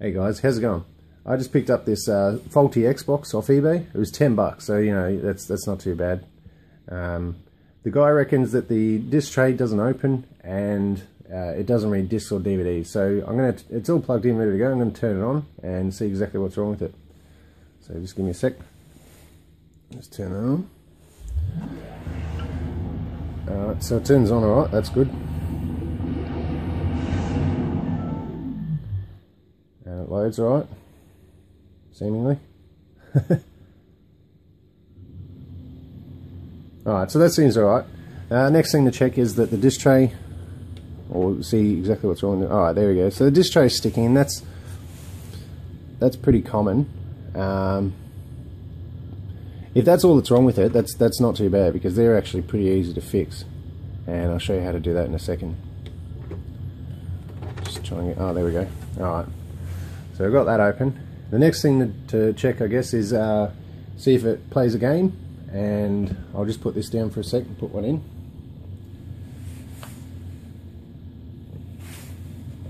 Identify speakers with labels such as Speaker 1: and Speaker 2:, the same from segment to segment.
Speaker 1: Hey guys, how's it going? I just picked up this faulty Xbox off eBay. It was $10, so you know that's not too bad. The guy reckons that the disc tray doesn't open and it doesn't read discs or DVDs. So it's all plugged in, ready to go. I'm going to turn it on and see exactly what's wrong with it. So just give me a sec. Just turn it on. Alright, so it turns on alright. That's good. And it loads alright, seemingly. Alright, so that seems alright. Next thing to check is that the disc tray, or see exactly what's wrong. Alright, there we go. So the disc tray is sticking, and that's pretty common. If that's all that's wrong with it, that's not too bad, because they're actually pretty easy to fix. And I'll show you how to do that in a second. Just trying to get, oh, there we go. Alright. So I've got that open. The next thing to check, I guess, is see if it plays a game, and I'll just put this down for a sec and put one in.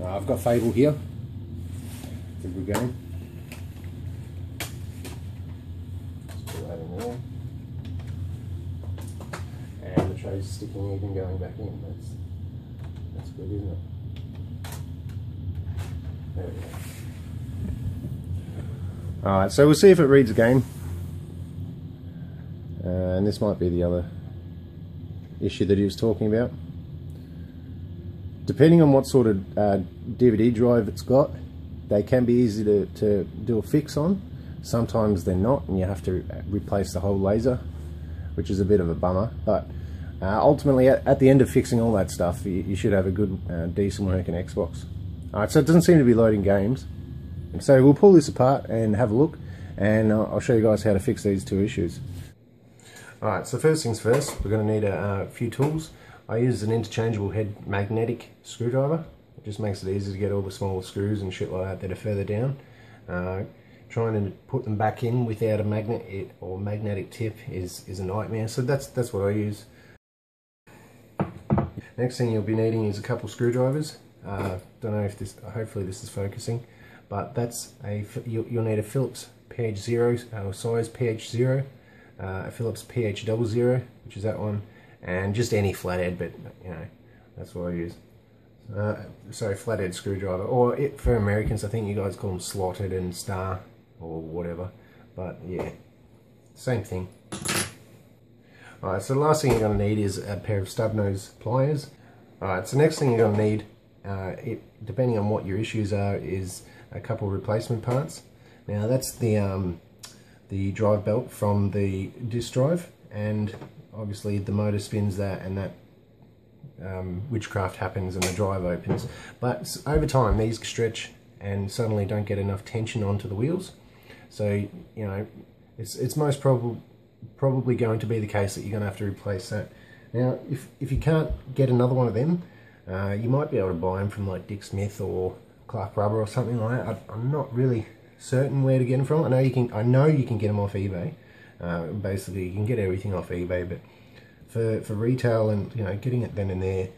Speaker 1: I've got Fable here. It's a good game. Just put that in there. And the tray's sticking even going back in. That's good, isn't it? There we go. Alright, so we'll see if it reads a game. And this might be the other issue that he was talking about. Depending on what sort of DVD drive it's got, they can be easy to do a fix on. Sometimes they're not, and you have to replace the whole laser, which is a bit of a bummer. But ultimately, at the end of fixing all that stuff, you should have a good, decent working Xbox. Alright, so it doesn't seem to be loading games. So we'll pull this apart and have a look, and I'll show you guys how to fix these two issues. Alright, so first things first, we're going to need a few tools. I use an interchangeable head magnetic screwdriver. It just makes it easy to get all the smaller screws and shit like that are further down. Trying to put them back in without a magnet or magnetic tip is a nightmare, so that's what I use. Next thing you'll be needing is a couple screwdrivers. Don't know if this, hopefully this is focusing. But that's you'll need a Phillips PH0 size PH0, a Phillips PH00, which is that one, and just any flathead, but you know that's what I use. So flathead screwdriver, or for Americans, I think you guys call them slotted and star or whatever. But yeah, same thing. Alright, so the last thing you're going to need is a pair of stub nose pliers. Alright, so next thing you're going to need, depending on what your issues are, is a couple replacement parts. Now that's the drive belt from the disc drive, and obviously the motor spins that, and that witchcraft happens and the drive opens. But over time these stretch and suddenly don't get enough tension onto the wheels. So you know it's most probably going to be the case that you're going to have to replace that. Now if you can't get another one of them, you might be able to buy them from like Dick Smith or Clark Rubber or something like that. I'm not really certain where to get them from. I know you can get them off eBay. Basically, you can get everything off eBay, but for retail and you know getting it then and there,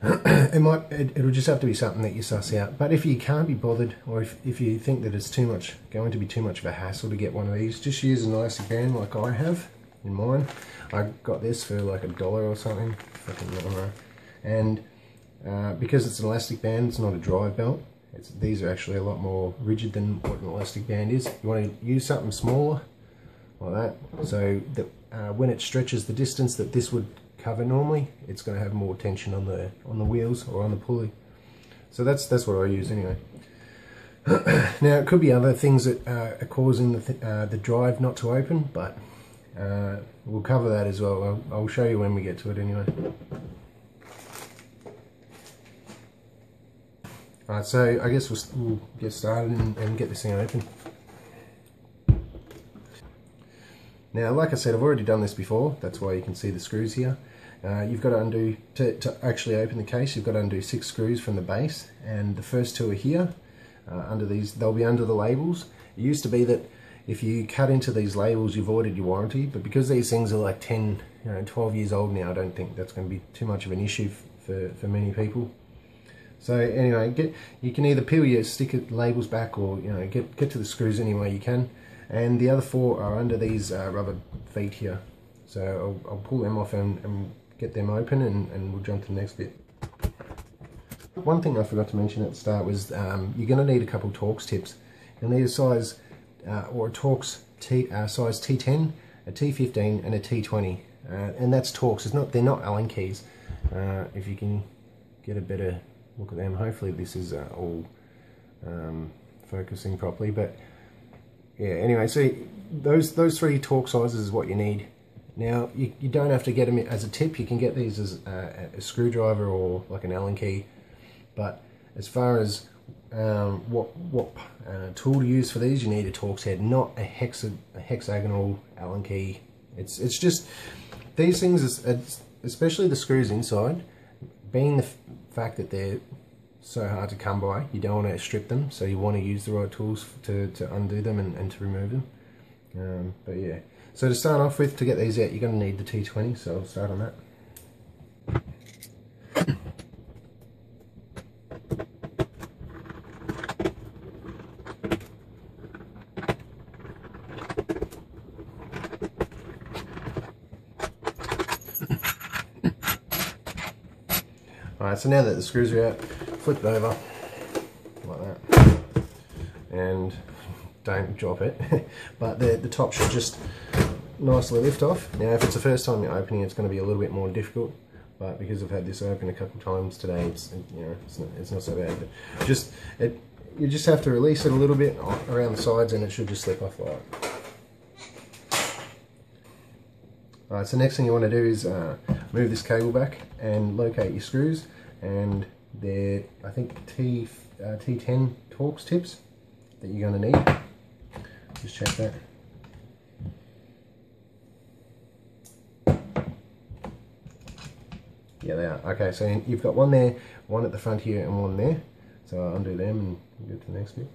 Speaker 1: it'll just have to be something that you suss out. But if you can't be bothered, or if you think that it's going to be too much of a hassle to get one of these, just use an elastic band like I have in mine. I got this for like $1 or something. Fucking I don't know. And because it's an elastic band, it's not a drive belt. These are actually a lot more rigid than what an elastic band is. You want to use something smaller like that, so that when it stretches the distance that this would cover normally, it's going to have more tension on the wheels or on the pulley. So that's what I use anyway. Now it could be other things that are causing the drive not to open, but we'll cover that as well. I'll show you when we get to it anyway. Alright, so I guess we'll get started and get this thing open. Now, like I said, I've already done this before. That's why you can see the screws here. You've got to undo, to actually open the case, you've got to undo 6 screws from the base, and the first 2 are here. Under these, they'll be under the labels. It used to be that if you cut into these labels, you voided your warranty, but because these things are like 10, 12 years old now, I don't think that's going to be too much of an issue for many people. So anyway, you can either peel your sticker labels back, or get to the screws any way you can. And the other 4 are under these rubber feet here. So I'll pull them off and get them open, and we'll jump to the next bit. One thing I forgot to mention at the start was you're going to need a couple Torx tips. You'll need a size or a Torx size T10, a T15, and a T20. And that's Torx. They're not Allen keys. If you can get a better look at them, hopefully this is all focusing properly. But yeah, anyway, so those 3 Torx sizes is what you need. Now you don't have to get them as a tip. You can get these as a screwdriver or like an Allen key. But as far as what tool to use for these, you need a Torx head, not a hexagonal Allen key. It's just these things, especially the screws inside, being the fact that they're so hard to come by, you don't want to strip them, so you want to use the right tools to undo them and to remove them. But yeah, so to start off with, to get these out, you're going to need the T20, so I'll start on that. Alright, so now that the screws are out, flip it over like that, and don't drop it, but the top should just nicely lift off. Now if it's the first time you're opening, it's going to be a little bit more difficult, but because I've had this open a couple of times today, it's not so bad. But you just have to release it a little bit around the sides, and it should just slip off like that. Alright, so next thing you want to do is move this cable back and locate your screws, and they're, I think, T10 Torx tips that you're going to need. Just check that. Yeah, they are. Okay, so you've got one there, one at the front here, and one there. So I'll undo them and we'll go to the next bit.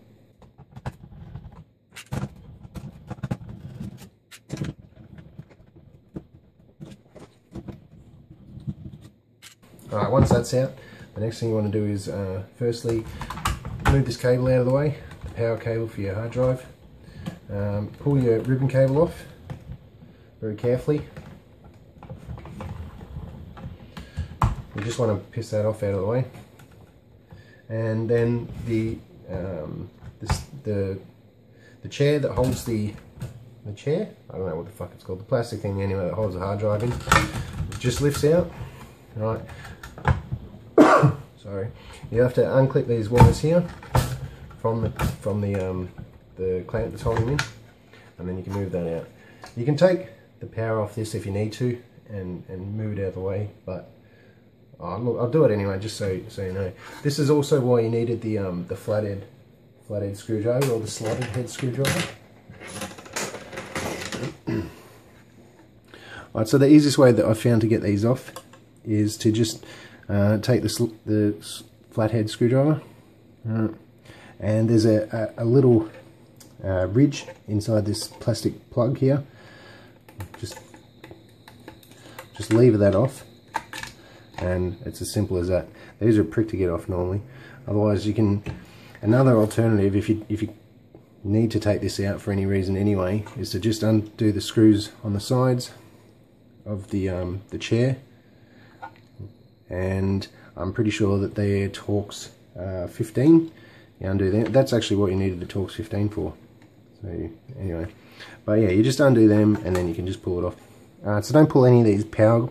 Speaker 1: Alright, once that's out, the next thing you want to do is firstly move this cable out of the way, the power cable for your hard drive. Pull your ribbon cable off very carefully. You just want to piss that off out of the way. And then the chair that holds the chair, I don't know what the fuck it's called, the plastic thing anyway that holds the hard drive in, just lifts out. Right. Sorry. You have to unclip these wires here from the clamp that's holding them in, and then you can move that out. You can take the power off this if you need to and move it out of the way, but I'll do it anyway, just so you know. This is also why you needed the flathead screwdriver, or the slotted head screwdriver. Alright, so the easiest way that I've found to get these off is to just take the flathead screwdriver, and there's a little ridge inside this plastic plug here. Just lever that off, and it's as simple as that. These are a prick to get off normally. Otherwise, you can. Another alternative, if you need to take this out for any reason anyway, is to just undo the screws on the sides of the chair, and I'm pretty sure that they're Torx 15. You undo them. That's actually what you needed the Torx 15 for. So anyway, but yeah, you just undo them and then you can just pull it off. So don't pull any of these power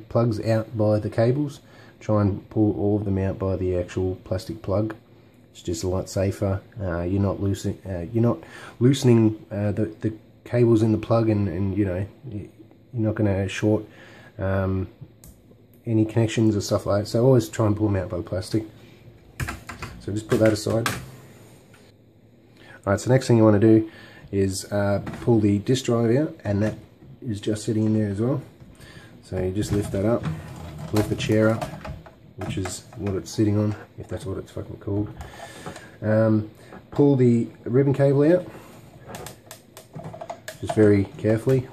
Speaker 1: plugs out by the cables. Try and pull all of them out by the actual plastic plug. It's just a lot safer. You're not loosening the cables in the plug, and you're not going to short any connections or stuff like that. So always try and pull them out by the plastic. So just put that aside. Alright, so next thing you want to do is pull the disk drive out, and that is just sitting in there as well. So you just lift that up, lift the chair up, which is what it's sitting on, if that's what it's fucking called. Pull the ribbon cable out, just very carefully,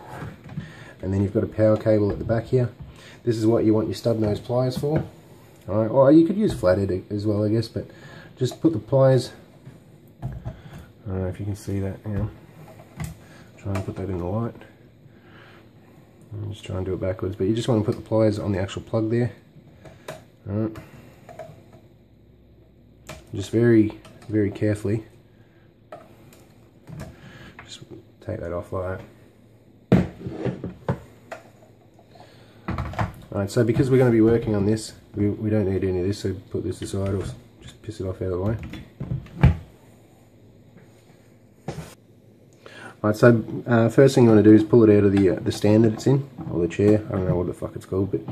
Speaker 1: and then you've got a power cable at the back here. This is what you want your stub nose pliers for. Alright, or you could use flathead as well, I guess, but just put the pliers, I don't know if you can see that now, try and put that in the light, I'm just trying to do it backwards, but you just want to put the pliers on the actual plug there. Alright, just very, very carefully, just take that off like that. Alright, so because we're going to be working on this, we don't need any of this, so put this aside or just piss it off out of the way. Alright, so first thing you want to do is pull it out of the stand that it's in, or the chair, I don't know what the fuck it's called, but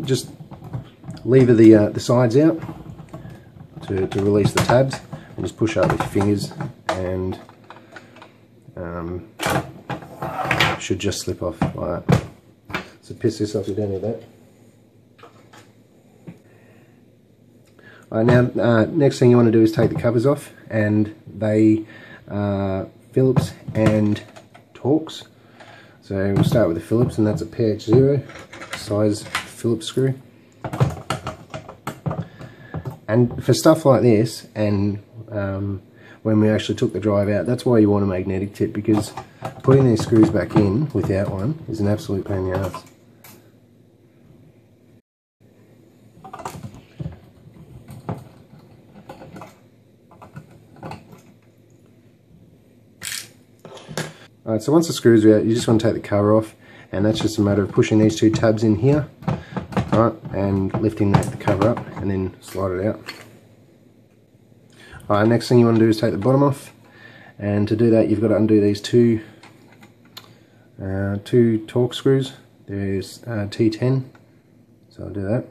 Speaker 1: just lever the sides out to release the tabs, and just push up with your fingers, and should just slip off like that. So piss this off, you don't need that. Alright, now next thing you want to do is take the covers off, and they Phillips and Torx. So we'll start with the Phillips, and that's a PH0 size Phillips screw. And for stuff like this, and when we actually took the drive out, that's why you want a magnetic tip, because putting these screws back in without one is an absolute pain in the ass. Alright, so once the screws are out, you just want to take the cover off, and that's just a matter of pushing these two tabs in here, alright, and lifting the cover up, and then slide it out. Alright, next thing you want to do is take the bottom off, and to do that you've got to undo these two Torx screws. There's T10, so I'll do that.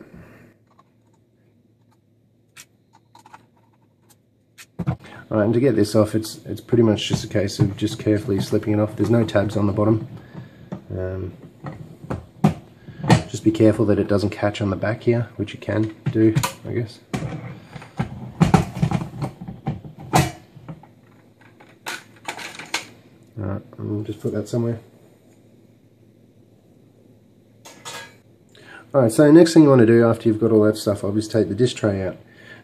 Speaker 1: Alright, and to get this off, it's pretty much just a case of just carefully slipping it off. There's no tabs on the bottom. Just be careful that it doesn't catch on the back here, which you can do, I guess. Alright, I'll just put that somewhere. Alright, so next thing you want to do after you've got all that stuff off is take the disc tray out.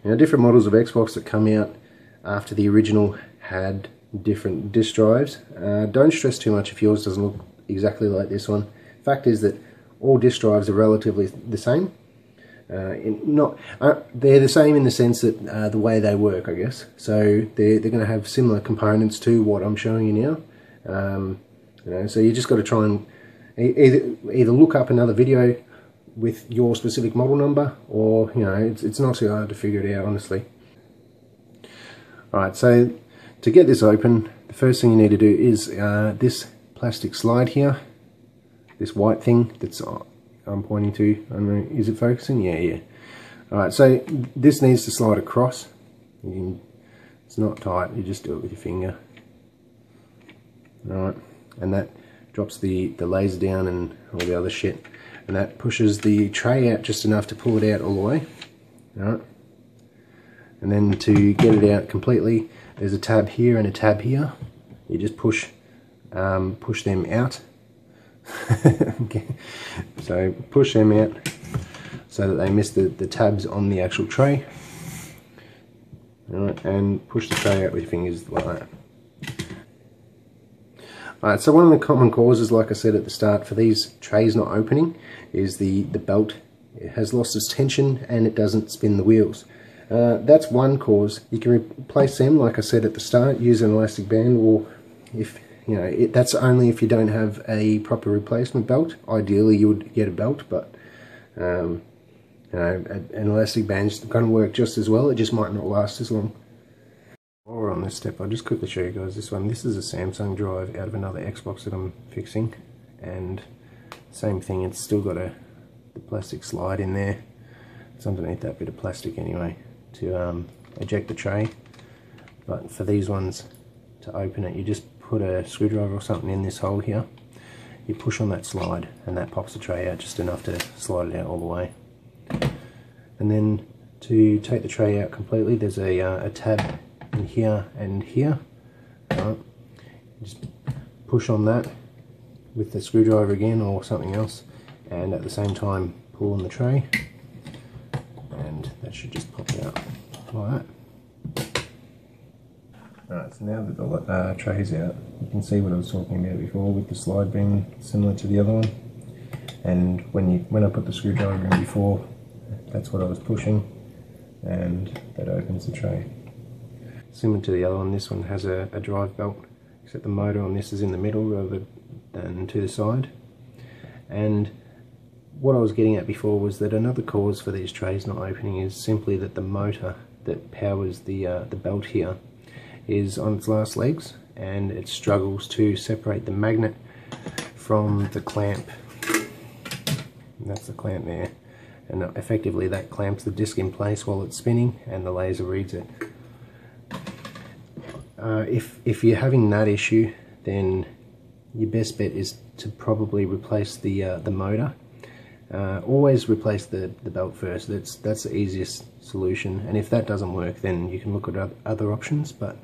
Speaker 1: Now, different models of Xbox that come out after the original had different disc drives. Don't stress too much if yours doesn't look exactly like this one. Fact is that all disc drives are relatively the same. They're the same in the sense that the way they work, I guess. So they're going to have similar components to what I'm showing you now. So you just got to try and either look up another video with your specific model number, or it's not too hard to figure it out, honestly. Alright, so to get this open, the first thing you need to do is this plastic slide here, this white thing that's I'm pointing to. I don't know, is it focusing? Yeah. Alright, so this needs to slide across. It's not tight, you just do it with your finger. Alright, and that drops the laser down and all the other shit, and that pushes the tray out just enough to pull it out all the way. Alright. And then to get it out completely, there's a tab here and a tab here. You just push them out. Okay. So push them out so that they miss the tabs on the actual tray. Alright, and push the tray out with your fingers like that. Alright, so one of the common causes, like I said at the start, for these trays not opening is the belt. It has lost its tension and it doesn't spin the wheels. That's one cause. You can replace them, like I said at the start, use an elastic band, or if that's only if you don't have a proper replacement belt. Ideally you would get a belt, but an elastic band's going to work just as well, it just might not last as long. While we're on this step, I'll just quickly show you guys this one. This is a Samsung drive out of another Xbox that I'm fixing, and same thing, it's still got the plastic slide in there. It's underneath that bit of plastic anyway, to eject the tray. But for these ones, to open it, you just put a screwdriver or something in this hole here, you push on that slide and that pops the tray out just enough to slide it out all the way. And then to take the tray out completely, there's a tab in here and here. Right. Just push on that with the screwdriver again or something else, and at the same time pull on the tray. should just pop out like that. Alright, so now that the tray's out, you can see what I was talking about before with the slide being similar to the other one. And when I put the screwdriver in before, that's what I was pushing, and that opens the tray. Similar to the other one, this one has a drive belt, except the motor on this is in the middle rather than to the side. And what I was getting at before was that another cause for these trays not opening is simply that the motor that powers the belt here is on its last legs, and it struggles to separate the magnet from the clamp. And that's the clamp there, and effectively that clamps the disc in place while it's spinning and the laser reads it. If you're having that issue, then your best bet is to probably replace the motor. Always replace the belt first. That's the easiest solution, and if that doesn't work, then you can look at other options, but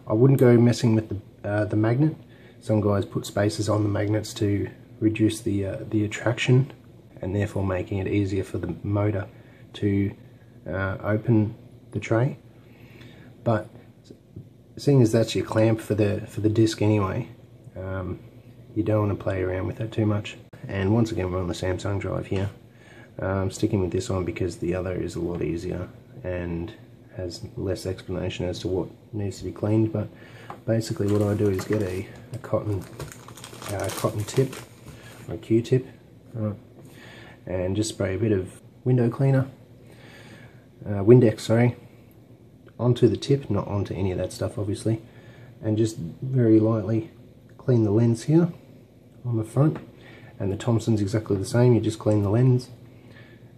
Speaker 1: I wouldn't go messing with the magnet. Some guys put spacers on the magnets to reduce the attraction, and therefore making it easier for the motor to open the tray. But seeing as that's your clamp for the disc anyway, you don't want to play around with that too much. And once again, we're on the Samsung drive here. I'm sticking with this one because the other is a lot easier and has less explanation as to what needs to be cleaned. But basically what I do is get a cotton tip, or a Q-tip, and just spray a bit of window cleaner, Windex, sorry, onto the tip, not onto any of that stuff obviously, and just very lightly clean the lens here on the front. And the Thomson's exactly the same, you just clean the lens.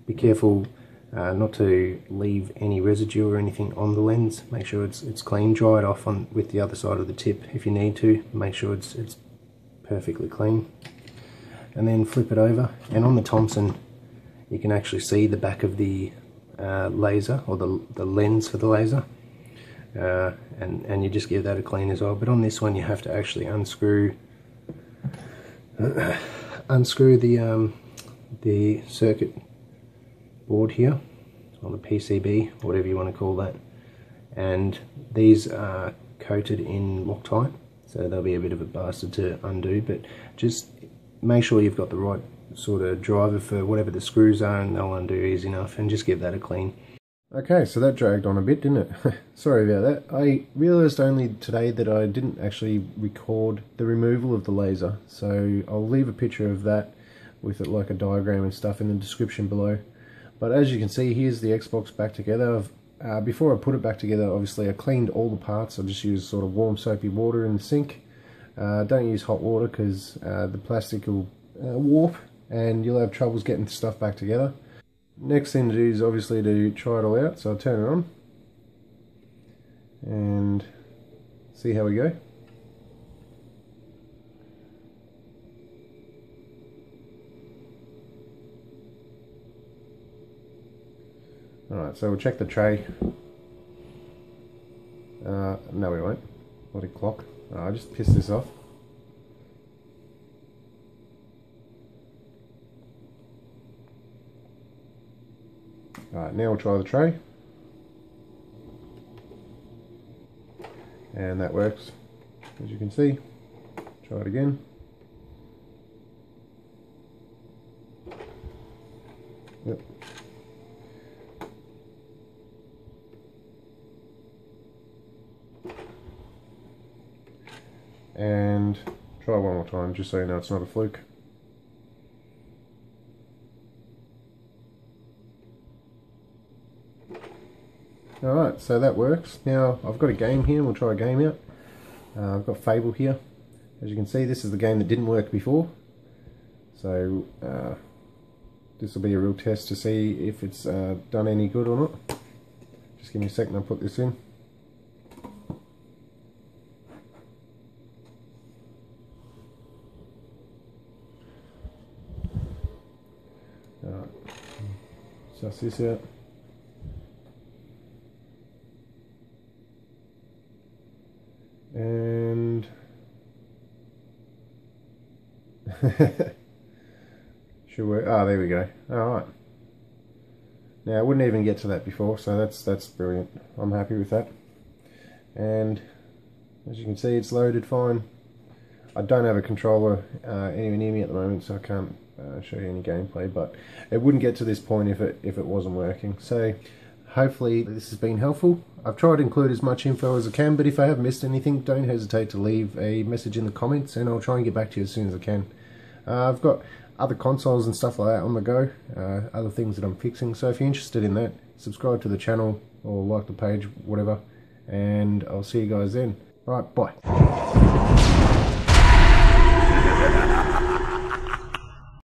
Speaker 1: Be careful not to leave any residue or anything on the lens. Make sure it's clean. Dry it off with the other side of the tip if you need to. Make sure it's perfectly clean. And then flip it over. And on the Thomson, you can actually see the back of the laser, or the lens for the laser. And you just give that a clean as well. But on this one, you have to actually unscrew the circuit board here, or the PCB, whatever you want to call that. And these are coated in Loctite, so they'll be a bit of a bastard to undo, but just make sure you've got the right sort of driver for whatever the screws are, and they'll undo easy enough, and just give that a clean. Okay, so that dragged on a bit, didn't it? Sorry about that. I realised only today that I didn't actually record the removal of the laser, so I'll leave a picture of that with it, like a diagram and stuff, in the description below. But as you can see, here's the Xbox back together. Before I put it back together, obviously I cleaned all the parts. I just used sort of warm soapy water in the sink. Don't use hot water because the plastic will warp and you'll have troubles getting stuff back together. Next thing to do is obviously to try it all out, so I'll turn it on and see how we go. Alright, so we'll check the tray. No we won't. Bloody clock. I just pissed this off. Alright, now we'll try the tray. And that works, as you can see. Try it again. Yep. And try one more time, just so you know it's not a fluke. Alright, so that works. Now I've got a game here, we'll try a game out. I've got Fable here. As you can see, this is the game that didn't work before. So this will be a real test to see if it's done any good or not. Just give me a second, I'll put this in. Alright, suss this out. And should work. Ah, there we go. Alright. Now I wouldn't even get to that before, so that's brilliant. I'm happy with that. And as you can see, it's loaded fine. I don't have a controller anywhere near me at the moment, so I can't show you any gameplay, but it wouldn't get to this point if it wasn't working. So hopefully this has been helpful. I've tried to include as much info as I can, but if I have missed anything, don't hesitate to leave a message in the comments and I'll try and get back to you as soon as I can. I've got other consoles and stuff like that on the go, other things that I'm fixing, so if you're interested in that, subscribe to the channel or like the page, whatever, and I'll see you guys then. Alright, bye.